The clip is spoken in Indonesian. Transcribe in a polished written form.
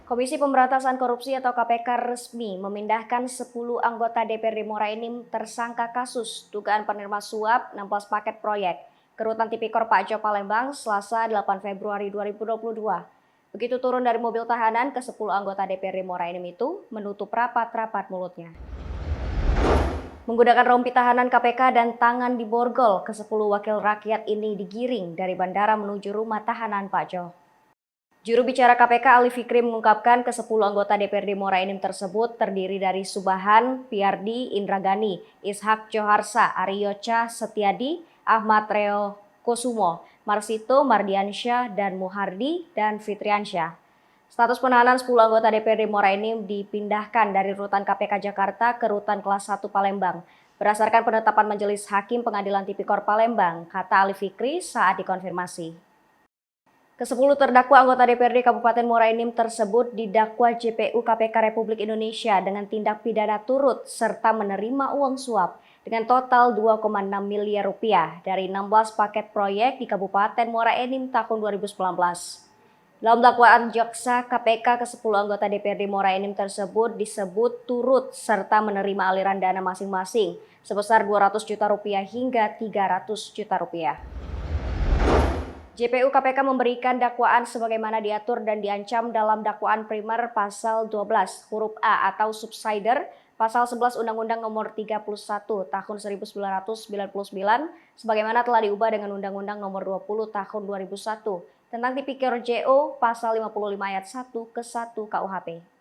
Komisi Pemberantasan Korupsi atau KPK resmi memindahkan 10 anggota DPRD Muara Enim tersangka kasus dugaan penerima suap 16 paket proyek ke Rutan Tipikor Pak Jo Palembang Selasa 8 Februari 2022. Begitu turun dari mobil tahanan, ke 10 anggota DPRD Muara Enim itu menutup rapat-rapat mulutnya. Menggunakan rompi tahanan KPK dan tangan diborgol, ke 10 wakil rakyat ini digiring dari bandara menuju rumah tahanan Pak Jo. Juru bicara KPK Ali Fikri mengungkapkan ke 10 anggota DPRD Muara Enim tersebut terdiri dari Subahan, Piardi, Indragani, Ishak Joharsa, Aryocha Setiadi, Ahmad Reo Kosumo, Marsito Mardiansyah, dan Muhardi dan Fitriansyah. Status penahanan 10 anggota DPRD Muara Enim dipindahkan dari rutan KPK Jakarta ke rutan kelas 1 Palembang. Berdasarkan penetapan Majelis Hakim Pengadilan Tipikor Palembang, kata Ali Fikri saat dikonfirmasi. Ke-10 terdakwa anggota DPRD Kabupaten Muara Enim tersebut didakwa JPU KPK Republik Indonesia dengan tindak pidana turut serta menerima uang suap dengan total 2,6 miliar rupiah dari 16 paket proyek di Kabupaten Muara Enim tahun 2019. Dalam dakwaan jaksa KPK, ke-10 anggota DPRD Muara Enim tersebut disebut turut serta menerima aliran dana masing-masing sebesar 200 juta rupiah hingga 300 juta rupiah. JPU KPK memberikan dakwaan sebagaimana diatur dan diancam dalam dakwaan primer pasal 12 huruf A atau subsider pasal 11 Undang-Undang Nomor 31 Tahun 1999 sebagaimana telah diubah dengan Undang-Undang Nomor 20 Tahun 2001 tentang Tipikor JO pasal 55 ayat 1 ke 1 KUHP.